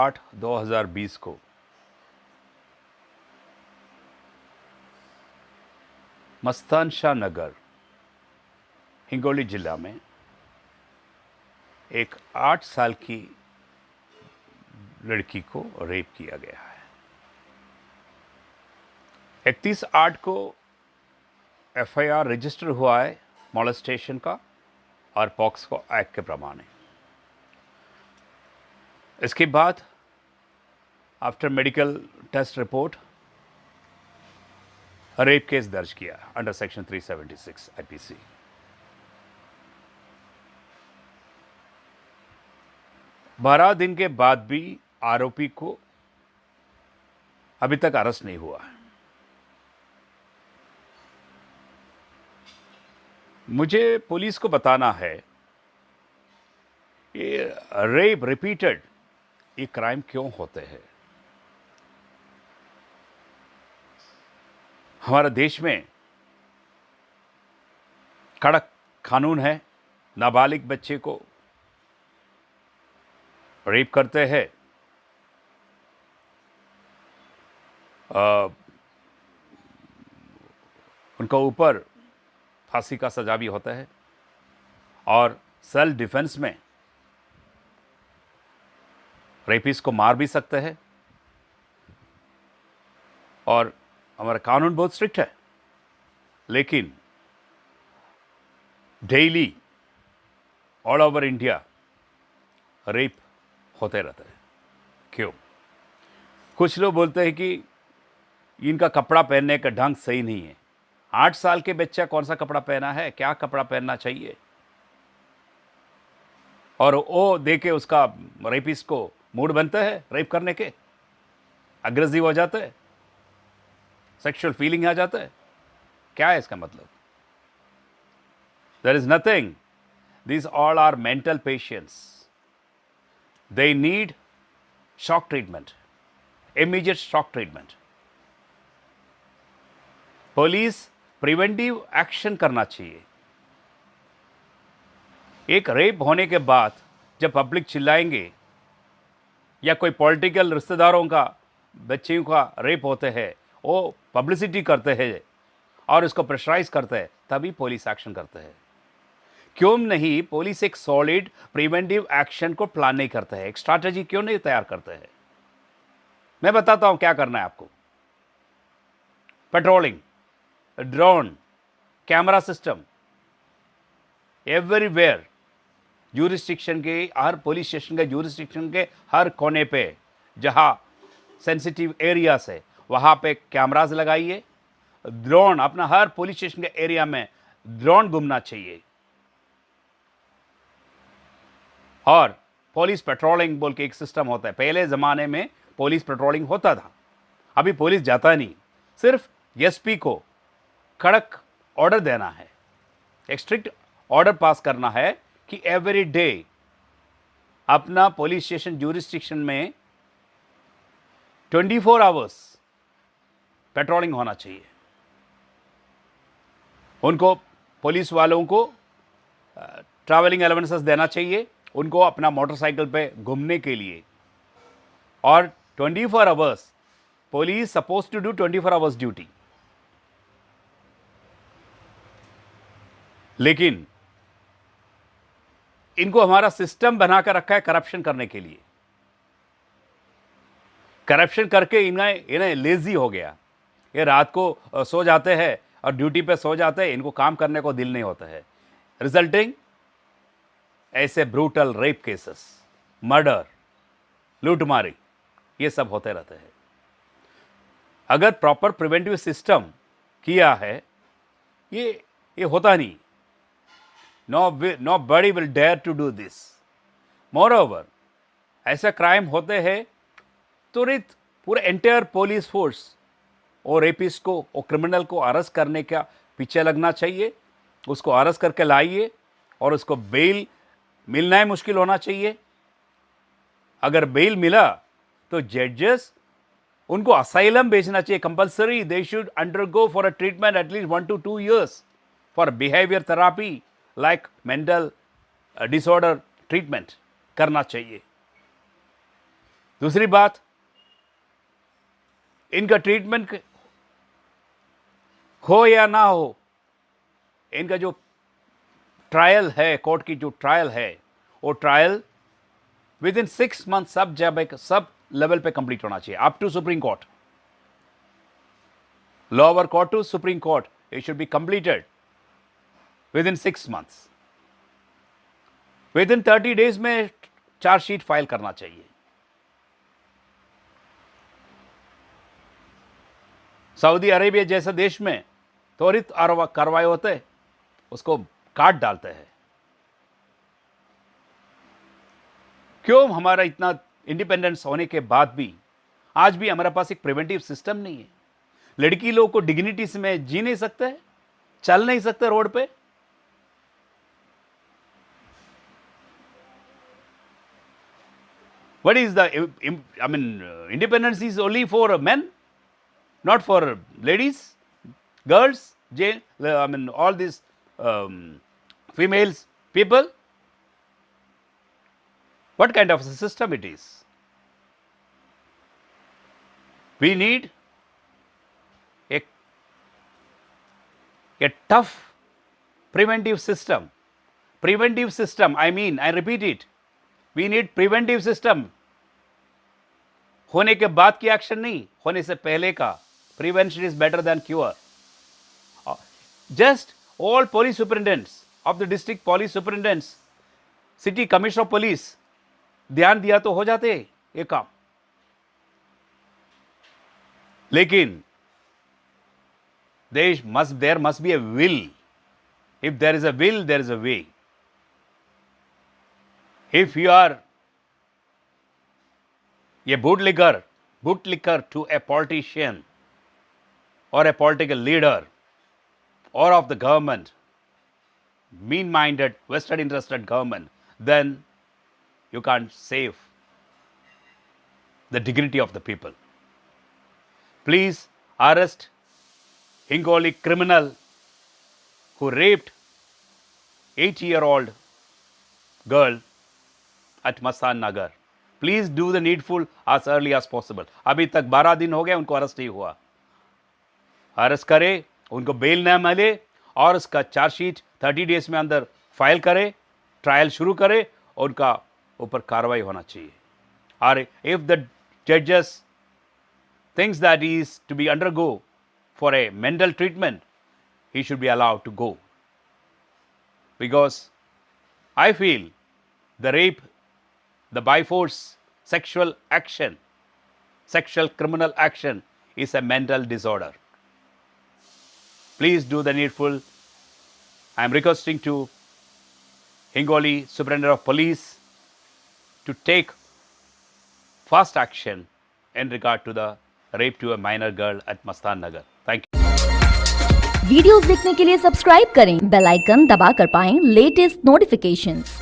8/2020 को मस्तान शाह नगर हिंगोली जिला में एक 8 साल की लड़की को रेप किया गया है। 31/8 को एफआईआर रजिस्टर हुआ है मॉलेस्टेशन का और पॉक्सो एक्ट के प्रमाण। इसके बाद after medical test report rape case दर्ज किया अंडर सेक्शन 376 आईपीसी। बारह दिन के बाद भी आरोपी को अभी तक अरेस्ट नहीं हुआ है। मुझे पुलिस को बताना है ये रेप रिपीटेड ये क्राइम क्यों होते हैं। हमारे देश में कड़क कानून है, नाबालिग बच्चे को रेप करते हैं उनका ऊपर फांसी का सजा भी होता है और सेल्फ डिफेंस में रेपिस्ट को मार भी सकते हैं। और हमारा कानून बहुत स्ट्रिक्ट है, लेकिन daily all over India rape होते रहता है। क्यों? कुछ लोग बोलते हैं कि इनका कपड़ा पहनने का ढंग सही नहीं है। 8 साल के बच्चा कौन सा कपड़ा पहना है, क्या कपड़ा पहनना चाहिए, और वो देके उसका रेपिस्ट को मूड बनता है रेप करने के, अग्रेसिव हो जाता है, सेक्सुअल फीलिंग आ जाता है। क्या है इसका मतलब? There is nothing, these all are mental patients, they need shock treatment, immediate shock treatment. Police preventive action करना चाहिए। एक रेप होने के बाद जब पब्लिक चिल्लाएंगे या कोई पॉलिटिकल रिश्तेदारों का बच्चियों का रेप होते हैं, वो पब्लिसिटी करते हैं और इसको प्रेशराइज करते हैं, तभी पुलिस एक्शन करते हैं। क्यों नहीं पुलिस एक सॉलिड प्रिवेंटिव एक्शन को प्लान नहीं करते हैं, एक स्ट्रैटेजी क्यों नहीं तैयार करते हैं? मैं बताता हूं क्या करना है आपको। Patrolling, drone, camera system everywhere, jurisdiction के हर पुलिस स्टेशन के ज्यूरिस्डिक्शन के हर कोने पे जहां सेंसिटिव एरियाज है वहां पे कैमरास लगाइए। ड्रोन, अपना हर पुलिस स्टेशन के एरिया में ड्रोन घूमना चाहिए। और पुलिस पेट्रोलिंग बोल के एक सिस्टम होता है। पहले ज़माने में पुलिस पेट्रोलिंग होता था, अभी पुलिस जाता नहीं। सिर्फ एसपी को कड़क ऑर्डर देना है, एक स्ट्रिक्ट ऑर्डर पास करना है कि एवरी डे अपना पुलिस स्टेशन ज्यूरिस्डिक्शन में 24 आवर्स पेट्रोलिंग होना चाहिए। उनको, पुलिस वालों को ट्रैवलिंग अलाउंसेस देना चाहिए, उनको अपना मोटरसाइकिल पे घूमने के लिए। और 24 hours police suppose to do 24 hours duty. लेकिन इनको हमारा सिस्टम बनाकर रखा है करप्शन करने के लिए। करप्शन करके इन्हें लेजी हो गया। ये रात को सो जाते हैं और ड्यूटी पे सो जाते हैं, इनको काम करने को दिल नहीं होता है। रिजल्टिंग ऐसे ब्रूटल रेप केसेस, मर्डर, लूटमारी, ये सब होते रहते हैं। अगर प्रॉपर प्रिवेंटिव सिस्टम किया है, ये होता नहीं। Nobody will dare to do this. Moreover, ऐसा क्राइम होते हैं तुरंत पूरे एंटायर पुलिस फोर्स और रेपिस्ट को और क्रिमिनल को अरेस्ट करने का पीछे लगना चाहिए। उसको अरेस्ट करके लाइए और उसको बेल मिलना ही मुश्किल होना चाहिए। अगर बेल मिला तो जजेस उनको असाइलम भेजना चाहिए compulsory. They should undergo for a treatment at least 1 to 2 years for behaviour therapy like mental disorder treatment करना चाहिए। दूसरी बात, इनका ट्रीटमेंट हो या ना हो, इनका जो ट्रायल है, कोर्ट की जो ट्रायल है, वो ट्रायल विद इन 6 मंथ सब लेवल पे कंप्लीट होना चाहिए, up to Supreme Court, lower court to Supreme Court, it should be completed within 6 months. Within 30 days में चार्जशीट फाइल करना चाहिए। सऊदी अरेबिया जैसे देश में त्वरित कार्रवाई होते, उसको काट डालते हैं। क्यों हमारा इतना इंडिपेंडेंस होने के बाद भी आज भी हमारे पास एक प्रिवेंटिव सिस्टम नहीं है? लड़की लोग को डिग्निटी से में जी नहीं सकते, चल नहीं सकते रोड पे। What is the, I mean, independence is only for men, not for ladies, girls, I mean, all these females, people. What kind of a system it is? We need a tough preventive system. Preventive system, I mean, I repeat it. We need preventive system. होने के बाद की action नहीं, होने से पहले का। Prevention is better than cure. Just all police superintendents of the district police superintendents, city commissioner of police ध्यान दिया तो हो जाते ये काम। लेकिन there must be a will. If there is a will, there is a way. If you are a bootlicker to a politician or a political leader or of the government, mean-minded, vested-interested government, then you can't save the dignity of the people. Please arrest Hingoli criminal who raped 8-year-old girl at Mastan Nagar. Please do the needful as early as possible. अभी तक 12 दिन हो गए, उनको arrest नहीं हुआ। Arrest करे, उनको बेल न मिले और उसका चार्जशीट 30 डेज में अंदर फाइल करे, ट्रायल शुरू करे और उनका ऊपर कार्रवाई होना चाहिए। और इफ द जजेस thinks that he is to be undergo for a mental treatment, he should be allowed to go. Because I feel the rape, the by force sexual action, sexual criminal action is a mental disorder. Please do the needful. I am requesting to Hingoli Superintendent of Police to take fast action in regard to the rape to a minor girl at Mastan Nagar. Thank you. Videos देखने के लिए subscribe करें, bell icon दबाकर पाएं latest notifications.